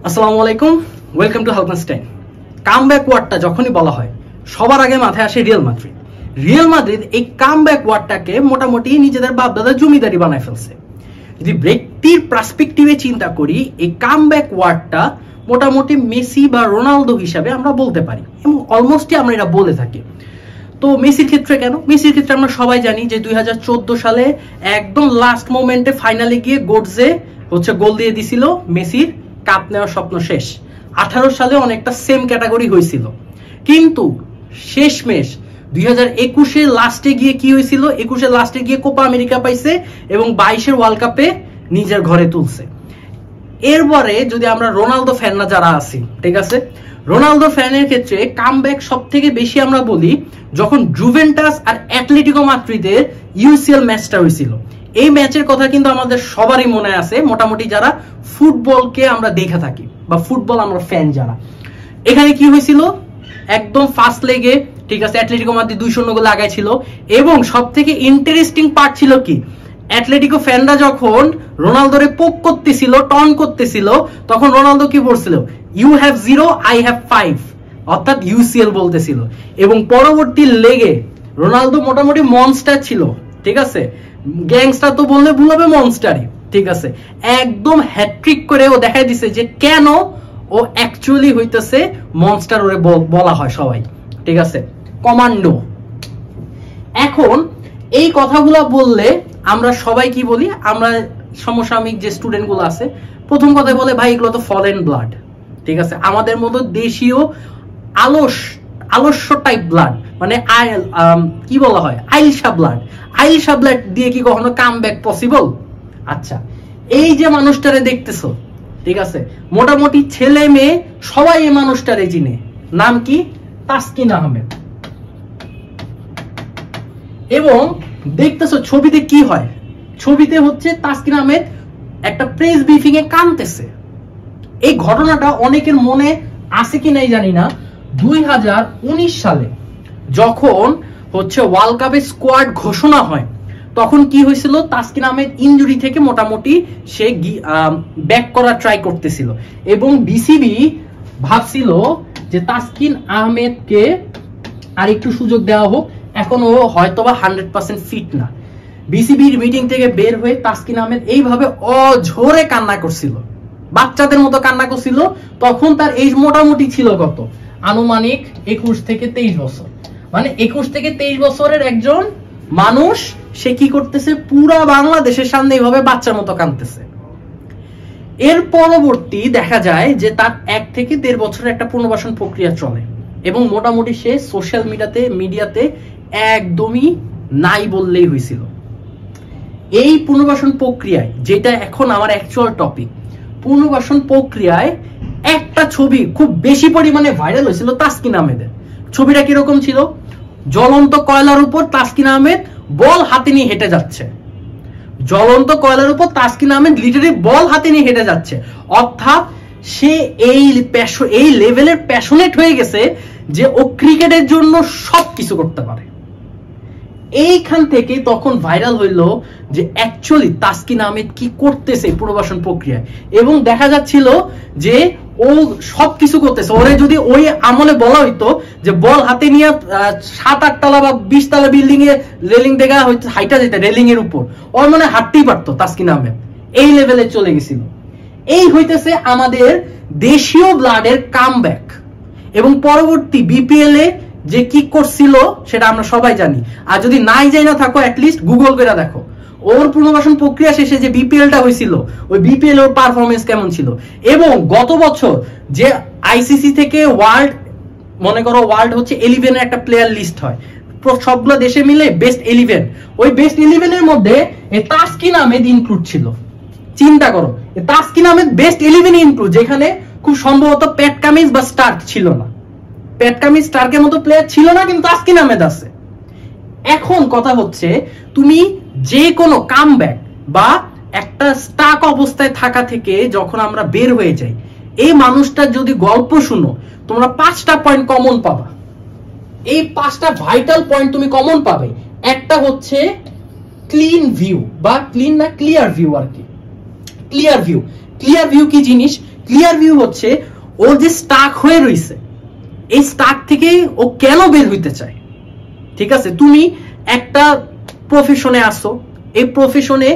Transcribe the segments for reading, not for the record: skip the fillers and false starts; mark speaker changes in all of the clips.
Speaker 1: আসসালামু আলাইকুম, welcome to হালকনস্টাইন। Comeback ওয়ার্ডটা যখনই বলা হয় সবার আগে মাথায় আসে রিয়াল মাদ্রিদ। রিয়াল মাদ্রিদ এই কামব্যাক ওয়ার্ডটাকে মোটামুটি নিজেদের বাপদাদার জমিদারি বানায় ফেলছে। যদি ব্যক্তির পার্সপেক্টিভে চিন্তা করি, এই কামব্যাক ওয়ার্ডটা মোটামুটি মেসি বা রোনালদো হিসাবে আমরা বলতে পারি এবং অলমোস্টই আমরা এটা বলে থাকি। তো মেসির ক্ষেত্রে কেন? মেসির ক্ষেত্রে আমরা সবাই জানি যে 2014 সালে একদম লাস্ট মোমেন্টে ফাইনালে গিয়ে গোটজে গোল দিয়ে দিছিল, মেসির কাপ নেওয়ার স্বপ্ন শেষ। 18 সালে অনেকটা সেম ক্যাটাগরি হয়েছিল, কিন্তু শেষমেশ 2021 লাস্টে গিয়ে কি হয়েছিল? 21 লাস্টে গিয়ে কোপা আমেরিকা পাইছে এবং 22 ওয়ার্ল্ড কাপে নিজের ঘরে তুলছে। এরপরে যদি আমরা রোনালদো ফ্যানরা যারা আছি, ঠিক আছে, রোনালদো ফ্যানের ক্ষেত্রে কামব্যাক সব থেকে বেশি আমরা বলি যখন জুভেন্টাস আর অ্যাটলেটিকো মাদ্রিদের ইউসিএল ম্যাচটা হয়েছিল। এই ম্যাচের কথা কিন্তু আমাদের সবারই মনে আছে, মোটামুটি যারা ফুটবলকে আমরা দেখে থাকি বা ফুটবল আমরা ফ্যান যারা। এখানে কি হয়েছিল? একদম ফার্স্ট লেগে, ঠিক আছে, অ্যাটলেটিকো মাদ্রিদ 2-0 গোলে আগায় ছিল এবং সব থেকে ইন্টারেস্টিং পার্ট ছিল কি, অ্যাটলেটিকো ফ্যানরা যখন রোনালদোরে পোক করতেছিল, টন করতেছিল, তখন রোনালদো কি বলছিল? ইউ হ্যাভ 0, আই হ্যাভ 5, অর্থাৎ ইউসিএল বলতেছিল। এবং পরবর্তী লেগে রোনালদো মোটামুটি মনস্টার ছিল, ঠিক আছে, গ্যাংস্টার তো বললে ভুল হবে, মনস্টারই, ঠিক আছে, একদম হ্যাট্রিক করে ও দেখাই দিছে যে কেন ও অ্যাকচুয়ালি হইতেছে মনস্টার, ওরে বলা হয় সবাই, ঠিক আছে, কমান্ডো। এখন এই কথাগুলো বললে আমরা সবাই কি বলি? আমরা সমসাময়িক যে স্টুডেন্ট গুলো আছে, প্রথম কথা বলে ভাই এগুলো তো ফরেন ব্লাড, ঠিক আছে, আমাদের মতো দেশীয় আলস্য টাইপ ব্লাড, মানে কি বলা হয়, আইলসা ব্লাড দিয়ে কি কখনো কামব্যাক পসিবল? আচ্ছা, এই যে মানুষটারে দেখতেছো, ঠিক আছে, মোটামুটি ছেলে মেয়ে সবাই এই মানুষটারে চিনে। নাম কি? তাসকিন আহমেদ। এবং দেখতেছো ছবিতে কি হয়? ছবিতে হচ্ছে তাসকিন আহমেদ একটা প্রেস ব্রিফিং এ কাঁদতেছে। এই ঘটনাটা অনেকের মনে আছে কি নাই জানি না। 2019 সালে যখন হচ্ছে ওয়ার্ল্ড কাপের স্কোয়াড ঘোষণা হয়, তখন কি হয়েছিল? তাসকিন আহমেদ ইনজুরি থেকে মোটামুটি সে ব্যাক করার ট্রাই করতেছিল এবং বিসিবি ভাবছিল যে তাসকিন আহমেদকে আর একটু সুযোগ দেওয়া হোক, এখন ও হয়তোবা 100% ফিট না। বিসিবির মিটিং থেকে বের হয়ে তাসকিন আহমেদ এইভাবে অঝরে কান্না করছিল, বাচ্চাদের মতো কান্না করছিল। তখন তার এজ মোটামুটি ছিল কত? আনুমানিক 21 থেকে 23 বছর। মানে 21 থেকে 23 বছরের একজন মানুষ, সে কি করতেছে? পুরা বাংলাদেশের সামনে এইভাবে বাচ্চার মতো কাঁদতেছে। এর পরবর্তী দেখা যায় যে তার 1 থেকে 1.5 বছরের একটা পুনর্বাসন প্রক্রিয়া চলে এবং মোটামুটি সে সোশ্যাল মিডিয়াতে একদমই নাই বললেই হয়েছিল। এই পুনর্বাসন প্রক্রিয়ায়, যেটা এখন আমার অ্যাকচুয়াল টপিক, পুনর্বাসন প্রক্রিয়ায় একটা ছবি খুব বেশি পরিমাণে ভাইরাল হয়েছিল তাসকিন আহমেদের। ছবিটা কিরকম ছিল? জ্বলন্ত কয়লার উপর তাসকিন আহমেদ বল হাতে নিয়ে হেঁটে যাচ্ছে। জ্বলন্ত কয়লার উপর তাসকিন আহমেদ লিটারালি বল হাতে নিয়ে হেঁটে যাচ্ছে, অর্থাৎ সে এই লেভেলের প্যাশনেট হয়ে গেছে যে ও ক্রিকেটের জন্য সবকিছু করতে পারে। এইখান থেকে তখন ভাইরাল হইলো যে অ্যাকচুয়ালি তাসকিন আহমেদ কি করতেছে পুনর্বাসন প্রক্রিয়ায়, এবং দেখা যাচ্ছিল যে ও সবকিছু করতেছে। ওরে যদি ওই আমলে বলা হইতো যে বল হাতে নিয়ে 7-8 তলা বা 20 তলা বিল্ডিং এ রেলিং দেখা হইতো, হাইটা যেতে রেলিং এর উপর, ওর মানে হাঁটতেই পারতো তাসকিন আহমেদ। এই লেভেলে চলে গেছিল। এই হইতেছে আমাদের দেশীয় ব্লাডের কামব্যাক। এবং পরবর্তী বিপিএল এ যে কি করছিল সেটা আমরা সবাই জানি, আর যদি নাই যাই না থাকো অ্যাটলিস্ট গুগল করে দেখো ওর পুনর্বাসন প্রক্রিয়া শেষে যে বিপিএলটা হয়েছিল, ওই বিপিএল ওর পারফরমেন্স কেমন ছিল। এবং গত বছর যে আইসিসি থেকে ওয়ার্ল্ড, মনে করো ওয়ার্ল্ড হচ্ছে 11 এর একটা প্লেয়ার লিস্ট হয়, সবগুলো দেশে মিলে বেস্ট 11, ওই বেস্ট 11 এর মধ্যে তাসকিন আহমেদ ইনক্লুড ছিল। চিন্তা করো, তাসকিন আহমেদ বেস্ট 11 ইনক্লুড, যেখানে খুব সম্ভবত প্যাট কামিন্স বা স্টার্ক ছিল না, প্যাট কামিন্স স্টার্কের মতো প্লেয়ার ছিল না, কিন্তু তাসকিন আহমেদ আছে। এখন কথা হচ্ছে, তুমি যে কোনো কামব্যাক বা একটা স্টাক অবস্থায় থাকা থেকে যখন আমরা বের হয়ে যাই, এই মানুষটার যদি গল্প শুনো, তোমরা 5টা পয়েন্ট কমন পাবা। এই 5টা ভাইটাল পয়েন্ট তুমি কমন পাবে। একটা হচ্ছে ক্লিন ভিউ বা ক্লিয়ার ভিউ, আর কি ক্লিয়ার ভিউ। ক্লিয়ার ভিউ কি জিনিস? ক্লিয়ার ভিউ হচ্ছে ও যে স্টাক হয়ে রইছে, এই স্টাক থেকে ও কেন বের হইতে চায়। ঠিক আছে, তুমি একটা প্রফেশনে আসো, এই প্রফেশনে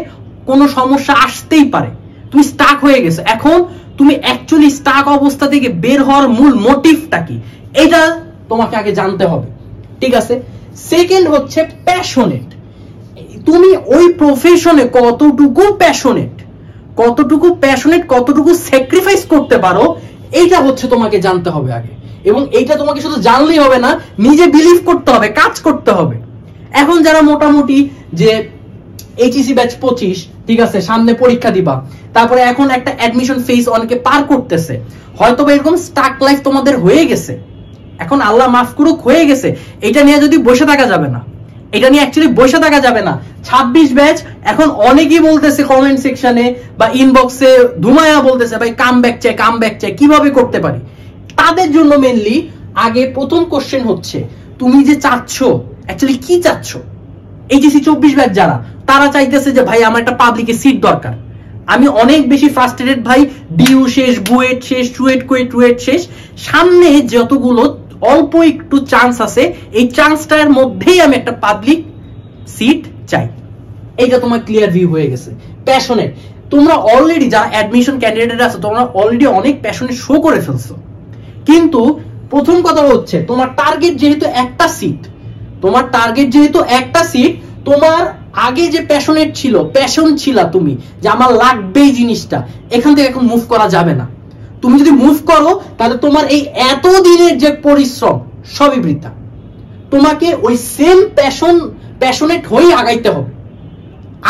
Speaker 1: কোনো সমস্যা আসতেই পারে, তুমি স্টাক হয়ে গেছো, এখন তুমি অ্যাকচুয়ালি স্টাক অবস্থা থেকে বের হওয়ার মূল মোটিভটা কি, এটা তোমাকে আগে জানতে হবে। ঠিক আছে, সেকেন্ড হচ্ছে প্যাশনেট। তুমি ওই প্রফেশনে কতটুকু প্যাশনেট, কতটুকু স্যাক্রিফাইস করতে পারো, এইটা হচ্ছে তোমাকে জানতে হবে আগে। এবং এইটা তোমাকে শুধু জানলেই হবে না, নিজে বিলিভ করতে হবে, কাজ করতে হবে। এখন যারা মোটামুটি যে এইচএসসি ব্যাচ 25, ঠিক আছে, সামনে পরীক্ষা দিবা, তারপরে এখন একটা অ্যাডমিশন ফেজ অনেকে পার করতেছে, হয়তো বা এরকম স্টাক লাইফ তোমাদের হয়ে গেছে, এখন আল্লাহ মাফ করুক হয়ে গেছে, এটা নিয়ে যদি বসে থাকা যাবে না, এটা নিয়ে অ্যাকচুয়ালি বসে থাকা যাবে না। 26 ব্যাচ এখন অনেকেই বলতেছে কমেন্ট সেকশনে বা ইনবক্সে ধুমায়া বলতেছে ভাই কামব্যাক চাই, কিভাবে করতে পারি। তাদের জন্য মেইনলি আগে প্রথম কোশ্চেন হচ্ছে তুমি যে চাচ্ছ অ্যাকচুয়ালি কি চাচ্ছ। এইচএসসি 24 ব্যাচ যারা, তারা চাইতেছে যে ভাই আমার একটা পাবলিকে সিট দরকার, আমি অনেক বেশি ফ্রাস্ট্রেটেড ভাই, ডিউ শেষ, বুয়েট শেষ, চুয়েট শেষ, সামনে যতগুলো অল্প একটু চান্স আছে, এই চান্সটার মধ্যেই আমি একটা পাবলিক সিট চাই। এইটা তোমার ক্লিয়ার ভিউ হয়ে গেছে। প্যাশনেট, তোমরা অলরেডি যারা অ্যাডমিশন ক্যান্ডিডেট আছে, তোমরা অলরেডি অনেক প্যাশনেট শো করে ফেলছো, কিন্তু প্রথম কথা হচ্ছে তোমার টার্গেট যেহেতু একটা সিট, তোমার আগে যে প্যাশনেট ছিল, প্যাশন ছিল তুমি যে আমার লাগবে এই জিনিসটা, এখান থেকে এখন মুভ করা যাবে না। তুমি যদি মুভ করো তাহলে তোমার এই এত দিনের যে পরিশ্রম সবই বৃথা। তোমাকে ওই সেম প্যাশনেট হয়ে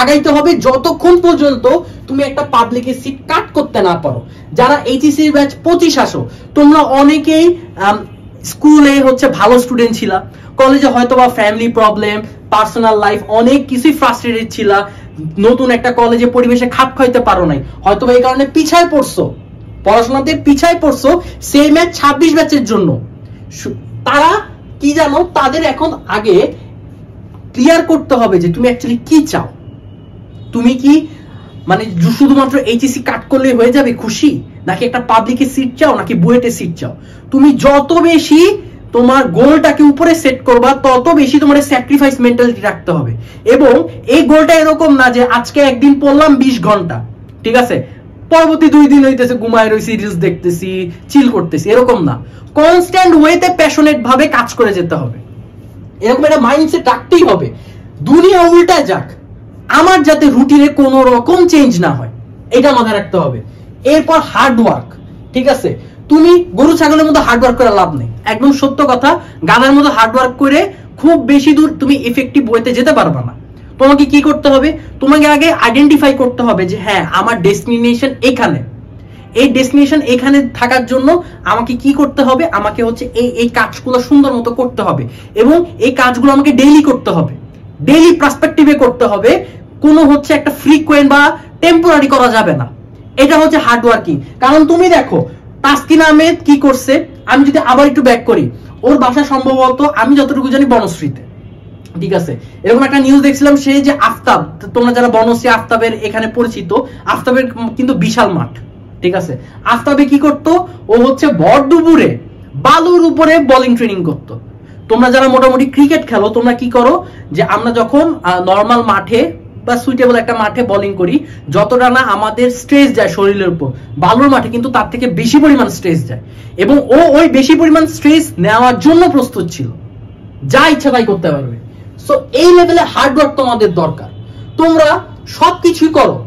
Speaker 1: আগাইতে হবে যতক্ষণ পর্যন্ত তুমি একটা পাবলিকের সিট কাট করতে না পারো। যারা এইচএসসি ব্যাচ 25 আসো, তোমরা অনেকেই স্কুলে হচ্ছে ভালো স্টুডেন্ট ছিলা, কলেজে হয়তো বা ফ্যামিলি প্রবলেম, পার্সোনাল লাইফ অনেক কিছুই ফ্রাস্ট্রেটেড ছিলা, নতুন একটা কলেজে পরিবেশে খাপ খাইতে পারো নাই, হয়তো এই কারণে পিছায় পড়ছো, পড়াশোনাতে পিছায় পড়ছো। সেই ম্যাচ 26 ব্যাচের জন্য তারা কি জানো, তাদের এখন আগে ক্লিয়ার করতে হবে যে তুমি অ্যাকচুয়ালি কি চাও। তুমি কি মানে শুধুমাত্র এইচএসসি কাট করলে হয়ে যাবে খুশি, নাকি একটা পাবলিকের সিট চাও, নাকি বুয়েটের সিট চাও। তুমি যত বেশি তোমার গোলটাকে উপরে সেট করবা, তত বেশি তোমার স্যাক্রিফাইস মেন্টালিটি রাখতে হবে। এবং এই গোলটা এরকম না যে আজকে একদিন পড়লাম 20 ঘন্টা, ঠিক আছে, পরবর্তী 2 দিন হইতেছে ঘুমায় রইছি, রিলস দেখতেছি, চিল করতেছি, এরকম না। কনস্ট্যান্ট ওয়েতে প্যাশনেট ভাবে কাজ করে যেতে হবে, এরকম একটা মাইন্ডসেট রাখতেই হবে। দুনিয়া উল্টায় যাক, আমার যাতে রুটিনে কোনো রকম চেঞ্জ না হয়, এটা মাথায় রাখতে হবে। এরপর হার্ড ওয়ার্ক, ঠিক আছে, তুমি গরু ছাগলের মতো হার্ড ওয়ার্ক করে লাভ নেই, একদম সত্য কথা। গাধার মতো হার্ড ওয়ার্ক করে খুব বেশি দূর তুমি ইফেক্টিভ ওয়েতে যেতে পারবে না। তোমাকে কি করতে হবে, তোমাকে আগে আইডেন্টিফাই করতে হবে যে হ্যাঁ আমার ডেস্টিনেশন এখানে, এই ডেস্টিনেশন এখানে থাকার জন্য আমাকে কি করতে হবে, আমাকে হচ্ছে এই কাজগুলো সুন্দর মতো করতে হবে, এবং এই কাজগুলো আমাকে ডেইলি করতে হবে, ডেইলি পার্সপেক্টিভে করতে হবে, কোনো হচ্ছে একটা ফ্রিকোয়েন্ট বা টেম্পোরারি করা যাবে না। এটা হচ্ছে হার্ড ওয়ার্কিং। কারণ তুমি দেখো তাসকিন আহমেদ কি করছে, আমি যদি আবার একটু ব্যাক করি, ওর বাসা সম্ভবত আমি যতটুকু জানি বনশ্রীতে, ঠিক আছে, এরকম একটা নিউজ দেখছিলাম, সে যে আফতাব, তোমরা যারা বনশ্রী আফতাবের এখানে পরিচিত, আফতাবের কিন্তু বিশাল মাঠ, ঠিক আছে, আফতাবে কি করতো, ও হচ্ছে ভর দুপুরে বালুর উপরে বোলিং ট্রেনিং করতো। তোমরা যারা মোটামুটি ক্রিকেট খেলো, তোমরা কি করো যে আমরা যখন নর্মাল মাঠে বা সুইটেবল একটা মাঠে বোলিং করি, যতটা না আমাদের স্ট্রেস যায় শরীরের উপর, বালুর মাঠে কিন্তু তার থেকে বেশি পরিমাণ স্ট্রেস যায়, এবং ও ওই বেশি পরিমাণ স্ট্রেস নেওয়ার জন্য প্রস্তুত ছিল, যা ইচ্ছা তাই করতে পারবে। সো এই লেভেলে হার্ড ওয়ার্ক তোমাদের দরকার। তোমরা সবকিছুই করো,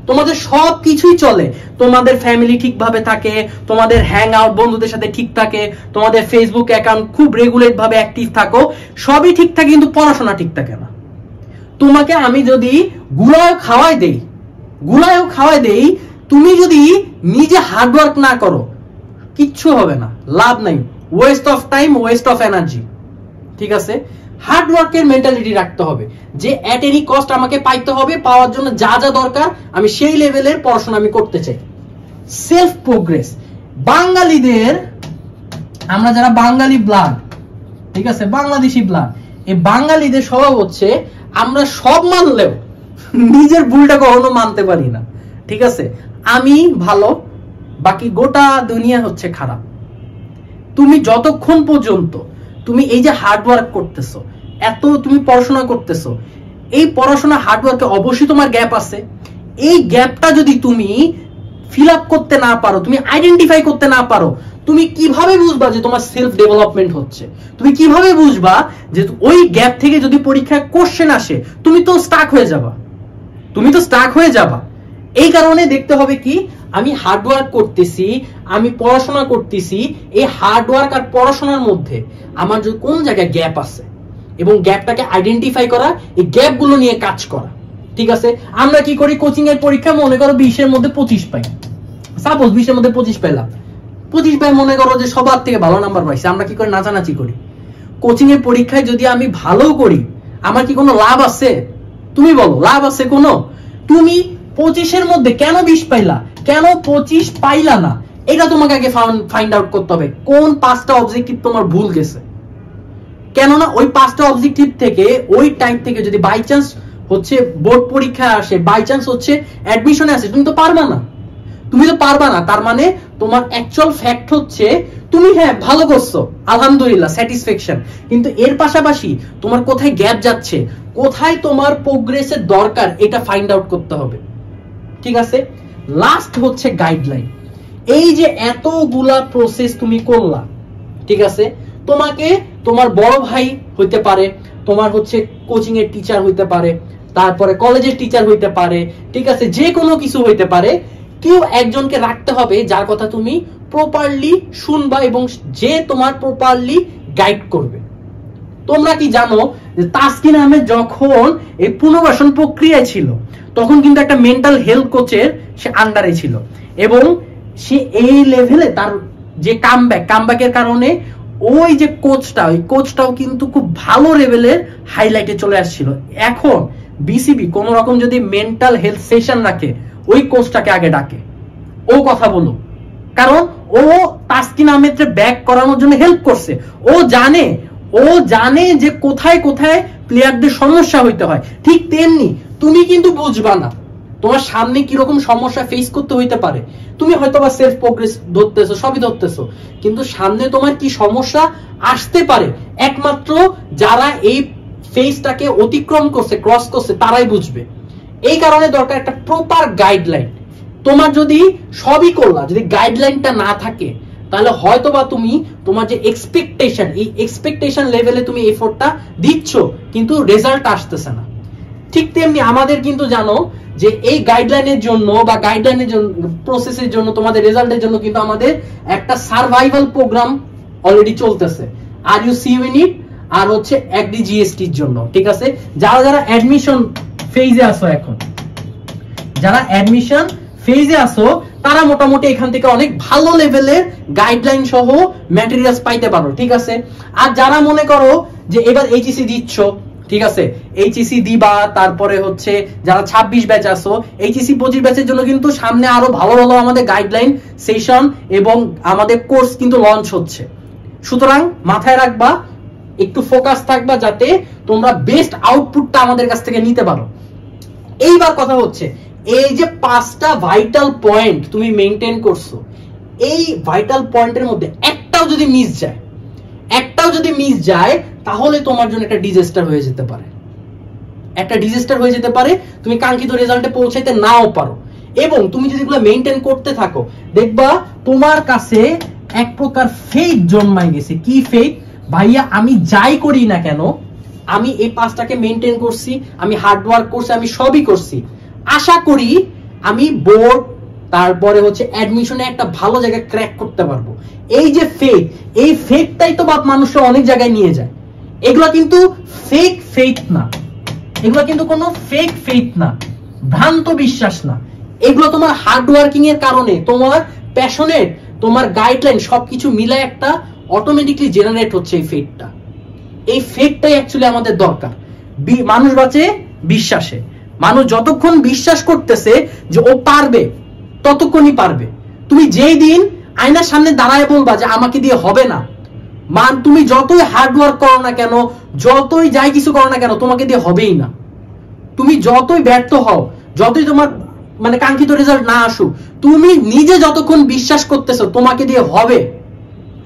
Speaker 1: তোমাদের সবকিছুই চলে, তোমাদের ফ্যামিলি ঠিকভাবে থাকে, তোমাদের হ্যাং আউট বন্ধুদের সাথে ঠিক থাকে, তোমাদের ফেসবুক অ্যাকাউন্ট খুব রেগুলার ভাবে অ্যাক্টিভ থাকো, সবই ঠিক থাকে, কিন্তু পড়াশোনা ঠিক থাকে না। তোমাকে আমি যদি গুলাও খাওয়াই দেই, তুমি যদি নিজে হার্ড ওয়ার্ক না করো, কিচ্ছু হবে না, লাভ নাই, West of time, West of energy, ঠিক আছে। হার্ড ওয়ার্কের মেন্টালিটি রাখতে হবে যে এট এনি কস্ট আমাকে পাইতে হবে, পাওয়ার জন্য যা যা দরকার আমি সেই লেভেলের পড়াশোনা আমি করতে চাই। সেলফ প্রোগ্রেস, বাঙালিদের, আমরা যারা বাঙালি ব্লাড, ঠিক আছে, বাংলাদেশি ব্লাড, এই বাঙালিদের স্বভাব হচ্ছে আমরা সব মানলেও নিজের ভুলটা কখনো মানতে পারি না, ঠিক আছে। আমি ভালো, বাকি গোটা দুনিয়া হচ্ছে খারাপ। তুমি যতক্ষণ পর্যন্ত তুমি এই যে হার্ডওয়ার্ক করতেছো, এত তুমি পড়াশোনা করতেছো, এই পড়াশোনা হার্ডওয়ার্কে অবশ্যই তোমার গ্যাপ আছে। এই গ্যাপটা যদি তুমি ফিল আপ করতে না পারো, তুমি আইডেন্টিফাই করতে না পারো, তুমি কিভাবে বুঝবা যে তোমার সেলফ ডেভেলপমেন্ট হচ্ছে? তুমি কিভাবে বুঝবা যে ওই গ্যাপ থেকে যদি পরীক্ষায় কোশ্চেন আসে তুমি তো স্টাক হয়ে যাবা, তুমি তো স্টাক হয়ে যাবা। এই কারণে দেখতে হবে কি, আমি হার্ডওয়ার্ক করতেছি, আমি পড়াশোনা করতেছি, এই হার্ডওয়ার্ক আর পড়াশোনার মধ্যে আমার যে কোন জায়গায় গ্যাপ আছে এবং গ্যাপটাকে আইডেন্টিফাই করা, এই গ্যাপগুলো নিয়ে কাজ করা। ঠিক আছে, আমরা কি করি, কোচিং এর পরীক্ষা মনে করো 20 এর মধ্যে 25 পাই, সাপোজ 20 এর মধ্যে 25 পেলাম, 25 পাই মনে করো যে সবার থেকে ভালো নাম্বার পাইছি, আমরা কি করে নাচানাচি করি। কোচিং এর পরীক্ষায় যদি আমি ভালো করি আমার কি কোনো লাভ আছে? তুমি বলো, লাভ আছে কোনো? তুমি 25 এর মধ্যে কেন 20 পাইলা, কেন 25 পাইলা না, এটা তোমাকে আগে ফাইন্ড আউট করতে হবে। কোন 5টা অবজেক্টিভ তোমার ভুল গেছে? কেননা ওই 5টা অবজেক্টিভ থেকে, ওই টাইম থেকে যদি বাই চান্স হচ্ছে বোর্ড পরীক্ষা আসে, বাই চান্স হচ্ছে অ্যাডমিশনে আসে, তুমি তো পারবা না, তুমি তো পারবা না। তার মানে তোমার অ্যাকচুয়াল ফ্যাক্ট হচ্ছে তুমি হ্যাঁ ভালো করছো, আলহামদুলিল্লাহ, স্যাটিসফ্যাকশন, কিন্তু এর পাশাপাশি তোমার কোথায় গ্যাপ যাচ্ছে, কোথায় তোমার প্রোগ্রেসের দরকার, এটা ফাইন্ড আউট করতে হবে। ঠিক আছে, লাস্ট হচ্ছে গাইডলাইন। এই যে এতগুলা প্রসেস তুমি করলা, ঠিক আছে, তোমাকে তোমার বড় ভাই হইতে পারে, তোমার হচ্ছে কোচিং এর টিচার হইতে পারে, তারপরে কলেজের টিচার হইতে পারে, ঠিক আছে, যে কোনো কিছু হইতে পারে, কেউ একজনকে রাখতে হবে যার কথা তুমি প্রপারলি শুনবা এবং যে তোমার প্রপারলি গাইড করবে। তোমরা কি জানো যে তাসকিন আহমেদ যখন এই পুনর্বাসন প্রক্রিয়ায় ছিল তখন কিন্তু একটা মেন্টাল হেলথ কোচের সে আন্ডারে ছিল এবং সে এই লেভেলে তার যে কামব্যাকের কারণে ওই যে ওই কোচটাও কিন্তু খুব ভালো লেভেলের হাইলাইটে চলে আসছিল। এখন বিসিবি কোন রকম যদি মেন্টাল হেলথ সেশন রাখে, ওই কোচটাকে আগে ডাকে, ও কথা বলো, কারণ ও তাসকিন আহমেদকে ব্যাক করানোর জন্য হেল্প করছে। ও জানে যে কোথায় কোথায় প্লেয়ারদের সমস্যা হইতে হয়। ঠিক তেমনি তুমি কিন্তু বুঝবা না তোমার সামনে কিরকম সমস্যা ফেস করতে হইতে পারে। তুমি হয়তো বা সেলফ প্রোগ্রেস ধরতেছো, সবই ধরতেছো, কিন্তু সামনে তোমার কি সমস্যা আসতে পারে একমাত্র যারা এই ফেজটাকে অতিক্রম করছে, ক্রস করছে, তারাই বুঝবে। এই কারণে দরকার একটা প্রপার গাইডলাইন। তোমার যদি সবই করলা, যদি গাইডলাইনটা না থাকে তাহলে হয়তোবা তুমি তোমার যে এক্সপেকটেশন, এই এক্সপেকটেশন লেভেলে তুমি এফোর্টটা দিচ্ছ কিন্তু রেজাল্ট আসতেছে না। ঠিক তেমনি আমাদের কিন্তু জানো যে এই গাইডলাইনের জন্য বা গাইডলাইনের জন্য, প্রসেসের জন্য, তোমাদের রেজাল্টের জন্য কিন্তু আমাদের একটা সার্ভাইভাল প্রোগ্রাম অলরেডি চলতেছে, আর ইউ সি ইউনিট আর হচ্ছে এগ্রি জিএসটির জন্য। ঠিক আছে, যারা অ্যাডমিশন ফেজে আসো, এখন যারা অ্যাডমিশন ফেজে আসো তারা মোটামুটি এখান থেকে অনেক ভালো লেভেলের গাইডলাইন সহ ম্যাটেরিয়ালস পাইতে পারো। ঠিক আছে, আর যারা মনে করো যে এবার এইচএসসি দিচ্ছ, ঠিক আছে, এইচএসসি দিবা, তারপরে হচ্ছে যারা 26 ব্যাচ আসো, এইচএসসি 25 ব্যাচের জন্য কিন্তু সামনে আরো ভালো ভালো আমাদের গাইডলাইন সেশন এবং আমাদের কোর্স কিন্তু লঞ্চ হচ্ছে। সুতরাং মাথায় রাখবা, একটু ফোকাস থাকবা যাতে তোমরা বেস্ট আউটপুটটা আমাদের কাছ থেকে নিতে পারো। এইবার কথা হচ্ছে এই যে 5টা ভাইটাল পয়েন্ট তুমি মেইনটেইন করছো, এই ভাইটাল পয়েন্টের মধ্যে একটাও যদি মিস যায় তাহলে তোমার জন্য একটা ডিজাস্টার হয়ে যেতে পারে, তুমি কাঙ্ক্ষিত রেজাল্টে পৌঁছাইতে নাও পারো। এবং তুমি যদি এগুলো মেইনটেইন করতে থাকো, দেখবা তোমার কাছে এক প্রকার ফেক জন্মায় গেছে। কি ফেক? ভাইয়া আমি যাই করি না কেন, আমি এই 5টাকে মেইনটেইন করছি, আমি হার্ডওয়ার্ক করছি, আমি সবই করছি, আশা করি আমি বোর্ড তারপরে হচ্ছে অ্যাডমিশনে একটা ভালো জায়গায় ক্র্যাক করতে পারবো। এই যে ফেক, এই ফেকটাই তো বাপ মানুষরা অনেক জায়গায় নিয়ে যায়। এগুলো কিন্তু ফেক ফেথ না, এগুলো কিন্তু কোনো ফেক ফেথ না, ভ্রান্ত বিশ্বাস না। এগুলো তোমার হার্ড ওয়ার্কিং এর কারণে, তোমার প্যাশনেট, তোমার গাইডলাইন সবকিছু মিলে একটা অটোমেটিকলি জেনারেট হচ্ছে এই ফেকটা। এই ফেকটাই অ্যাকচুয়ালি আমাদের দরকার। মানুষ বাঁচে বিশ্বাসে। মানুষ যতক্ষণ বিশ্বাস করতেছে যে ও পারবে, ততক্ষণই পারবে। তুমি যেই দিন আয়নার সামনে দাঁড়ায় বলবা যে আমাকে দিয়ে হবে না, তুমি যতই হার্ড ওয়ার্ক করো না কেন, যতই যাই কিছু করো না কেন, তোমাকে দিয়ে হবেই না। তুমি যতই ব্যর্থ হও, যতই তোমার মানে কাঙ্ক্ষিত রেজাল্ট না আসুক, তুমি নিজে যতক্ষণ বিশ্বাস করতেছো তোমাকে দিয়ে হবে,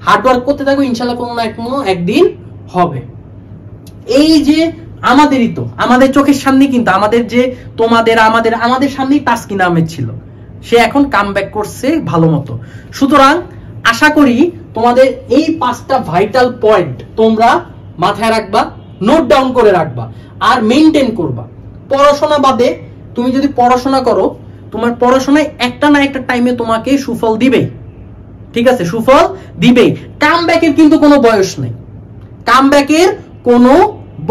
Speaker 1: হার্ডওয়ার্ক করতে থাকো, ইনশাল্লাহ কোনো না কোনো একদিন হবে। এই যে আমাদেরই তো, আমাদের চোখের সামনে কিন্তু আমাদের যে তোমাদের আমাদের সামনেই তাসকিন আহমেদ ছিল, সে এখন কামব্যাক করছে ভালো মতো। সুতরাং আশা করি তোমাদের এই 5টা ভাইটাল পয়েন্ট তোমরা মাথায় রাখবা, নোট ডাউন করে রাখবা আর মেইনটেইন করবা। পড়াশোনা বাদে তুমি যদি পড়াশোনা করো, তোমার পড়াশোনায় একটা না একটা টাইমে তোমাকে সুফল দিবেই, ঠিক আছে, সুফল দিবেই। কামব্যাকের কিন্তু কোনো বয়স নাই, কামব্যাকের কোনো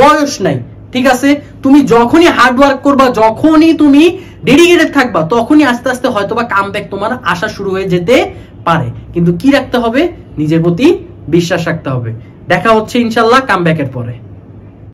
Speaker 1: বয়স নাই, ঠিক আছে। তুমি যখনই হার্ডওয়ার্ক করবা, যখনই তুমি ডেডিকেটেড থাকবা, তখনই আস্তে আস্তে হয়তোবা কামব্যাক তোমার আসা শুরু হয়ে যেতে পারে। কিন্তু কি রাখতে হবে? নিজের প্রতি বিশ্বাস রাখতে হবে। দেখা হচ্ছে ইনশাল্লাহ কামব্যাকের পরে।